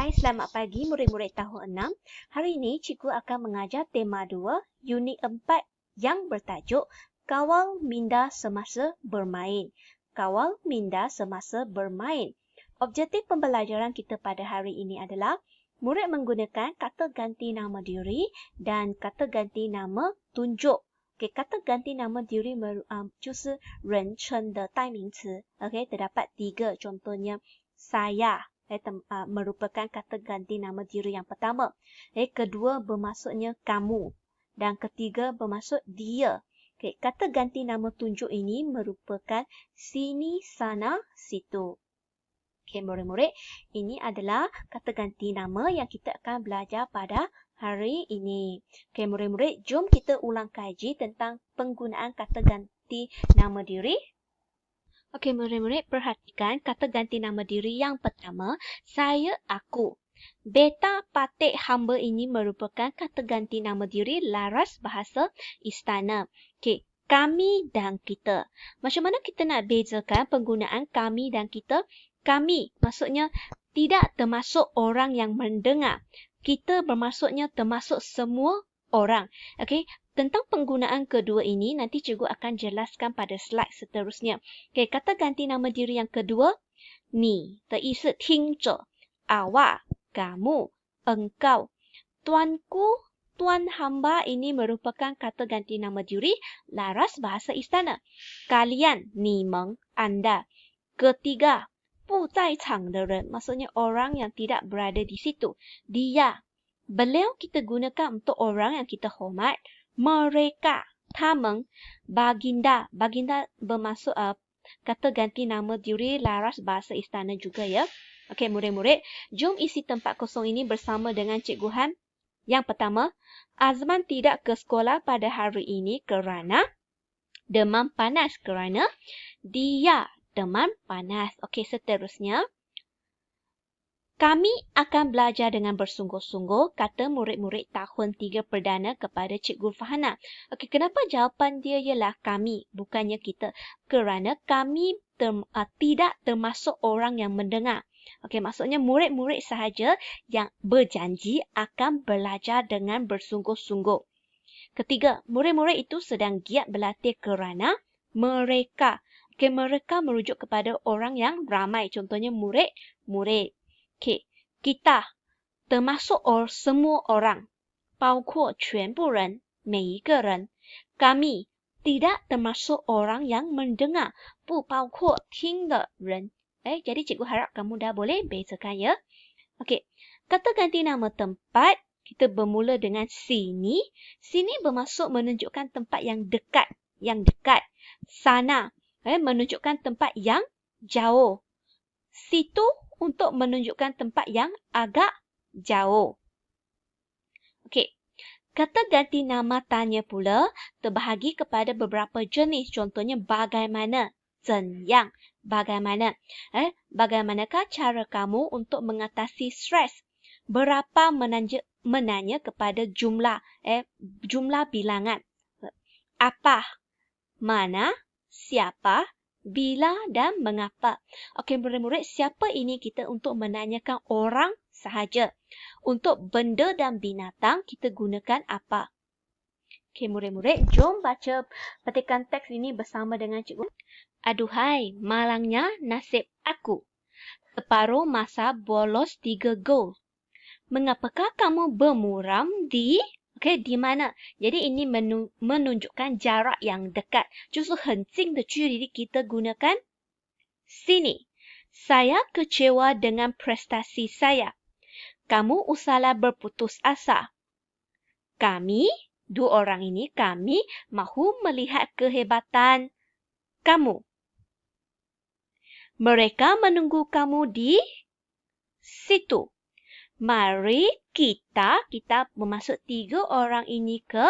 Hai, selamat pagi murid-murid tahun 6. Hari ini cikgu akan mengajar tema 2, unit 4 yang bertajuk Kawal Minda Semasa Bermain. Kawal minda semasa bermain. Objektif pembelajaran kita pada hari ini adalah murid menggunakan kata ganti nama diri dan kata ganti nama tunjuk. Okay, kata ganti nama diri 就是人称的代名词. Okay, terdapat 3 contohnya saya. Merupakan kata ganti nama diri yang pertama. Kedua bermaksudnya kamu. Dan ketiga bermaksud dia. Kata ganti nama tunjuk ini merupakan sini, sana, situ. Murid-murid, ini adalah kata ganti nama yang kita akan belajar pada hari ini. Murid-murid, jom kita ulang kaji tentang penggunaan kata ganti nama diri. Okey, murid-murid, perhatikan kata ganti nama diri yang pertama, saya, aku. Beta patik hamba ini merupakan kata ganti nama diri laras bahasa istana. Okey, kami dan kita. Macam mana kita nak bezakan penggunaan kami dan kita? Kami maksudnya tidak termasuk orang yang mendengar. Kita bermaksudnya termasuk semua orang. Okey, tentang penggunaan kedua ini nanti cikgu akan jelaskan pada slide seterusnya. Okey, kata ganti nama diri yang kedua, ni 的意思听着, awak, kamu, engkau. Tuanku, tuan hamba ini merupakan kata ganti nama diri laras bahasa istana. Kalian, 你们, anda. Ketiga, 不在场的人 maksudnya orang yang tidak berada di situ. Dia, beliau kita gunakan untuk orang yang kita hormat. Mereka, 他们, baginda. Baginda bermaksud kata ganti nama diri laras bahasa istana juga ya. Okey, murid-murid, jom isi tempat kosong ini bersama dengan Cikgu Han. Yang pertama, Azman tidak ke sekolah pada hari ini kerana demam panas. Kerana dia demam panas. Okey, seterusnya. Kami akan belajar dengan bersungguh-sungguh, kata murid-murid tahun 3 perdana kepada Cikgu Fahana. Okey, kenapa jawapan dia ialah kami, bukannya kita? Kerana kami tidak termasuk orang yang mendengar. Okey, maksudnya murid-murid sahaja yang berjanji akan belajar dengan bersungguh-sungguh. Ketiga, murid-murid itu sedang giat berlatih kerana mereka. Okey, mereka merujuk kepada orang yang ramai. Contohnya murid-murid. Okey, kita termasuk semua orang. 包括全部人, 每一个人. Kami tidak termasuk orang yang mendengar. 不包括听的人. Jadi cikgu harap kamu dah boleh bezakan ya. Okey, kata ganti nama tempat, kita bermula dengan sini. Sini bermaksud menunjukkan tempat yang dekat. Yang dekat. Sana, menunjukkan tempat yang jauh. Situ untuk menunjukkan tempat yang agak jauh. Okey, kata ganti nama tanya pula terbahagi kepada beberapa jenis. Contohnya bagaimana, 怎样, bagaimana. Bagaimanakah cara kamu untuk mengatasi stres? Berapa menanya kepada jumlah, jumlah bilangan. Apa, mana, siapa, bila dan mengapa. Okey, murid-murid, siapa ini kita untuk menanyakan orang sahaja. Untuk benda dan binatang, kita gunakan apa. Okey, murid-murid, jom baca petikan teks ini bersama dengan cikgu. Aduhai, malangnya nasib aku. Separuh masa bolos 3 gol. Mengapakah kamu bermuram di... Okey, di mana? Jadi ini menunjukkan jarak yang dekat. 就是很近的距离 kita gunakan sini. Saya kecewa dengan prestasi saya. Kamu usahlah berputus asa. Kami, dua orang ini, kami mahu melihat kehebatan kamu. Mereka menunggu kamu di situ. Mari kita bermaksud 3 orang ini ke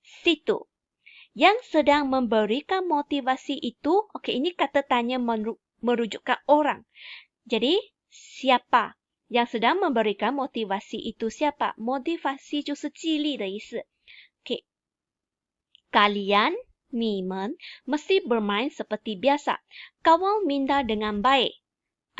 situ. Yang sedang memberikan motivasi itu, okey, ini kata tanya merujukkan orang. Jadi, siapa yang sedang memberikan motivasi itu siapa? Motivasi 就是激励的意思. Okey. Kalian, 你们, mesti bermain seperti biasa. Kawal minda dengan baik.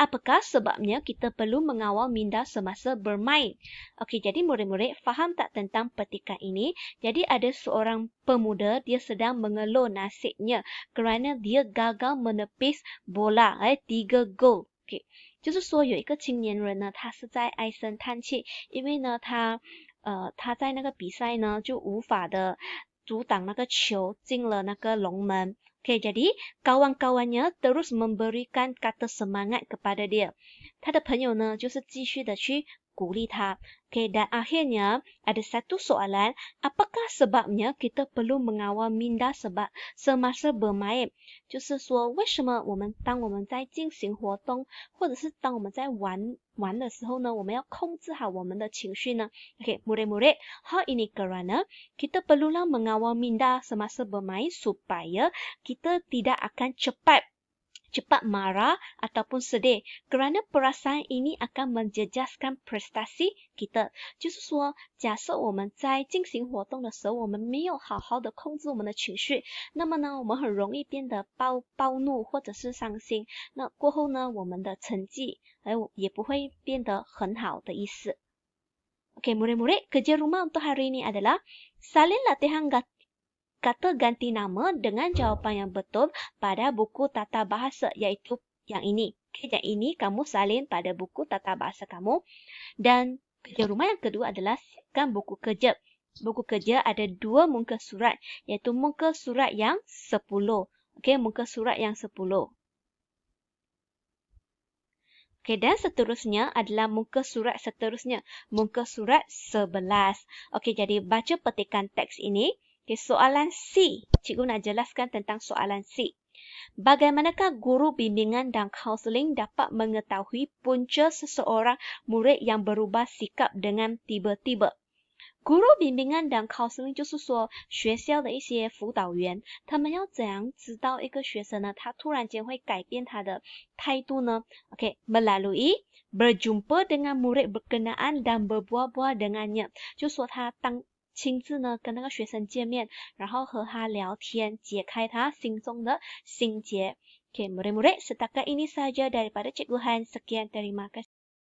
Apakah sebabnya kita perlu mengawal minda semasa bermain? Okey, jadi murid-murid faham tak tentang petikan ini? Jadi ada seorang pemuda, dia sedang mengeluh nasibnya kerana dia gagal menepis bola, 3 gol. OK， 就是说有一个青年人呢，他是在唉声叹气，因为呢他在那个比赛呢就无法的阻挡那个球进了那个龙门。OK， jadi kawan-kawannya terus memberikan kata semangat kepada dia. 他的朋友呢就是继续的去鼓励他。OK， dan akhirnya ada satu soalan, apakah sebabnya kita perlu mengawal minda semasa bermain？ 就是说为什么当我们在进行活动，或者是当我们在玩的时候呢，我们要控制好我们的情绪呢？ OK， murid-murid, hal ini kerana kita perlulah mengawal minda semasa bermain supaya kita tidak akan cepat marah ataupun sedih, kerana perasaan ini akan menjejaskan prestasi kita。就是说，假设我们在进行活动的时候，我们没有好好的控制我们的情绪，那么呢，我们很容易变得暴怒或者是伤心。那过后呢，我们的成绩也不会变得很好的意思。Oke, murid-murid, kerja rumah untuk hari ini adalah salin latihan kata ganti nama dengan jawapan yang betul pada buku tata bahasa, iaitu yang ini. Okay, yang ini kamu salin pada buku tata bahasa kamu. Dan kerja rumah yang kedua adalah siapkan buku kerja. Buku kerja ada 2 muka surat, iaitu muka surat yang 10. Okay, muka surat yang 10. Okay, dan seterusnya adalah muka surat seterusnya, muka surat 11. Okay, jadi baca petikan teks ini. Okay, soalan C. Cikgu nak jelaskan tentang soalan C. Bagaimanakah guru bimbingan dan kaunseling dapat mengetahui punca seseorang murid yang berubah sikap dengan tiba-tiba? Guru bimbingan dan kaunseling 就是说学校的一些辅导员，他们要怎样知道一个学生呢，他突然间会改变他的态度呢？ Okay, melalui berjumpa dengan murid berkenaan dan berbual-bual dengannya， 就是说他亲自呢跟那个学生见面，然后和他聊天，解开他心中的心结。Okay, murid-murid, setakat ini sahaja daripada Cikgu Han. Sekian, terima kasih.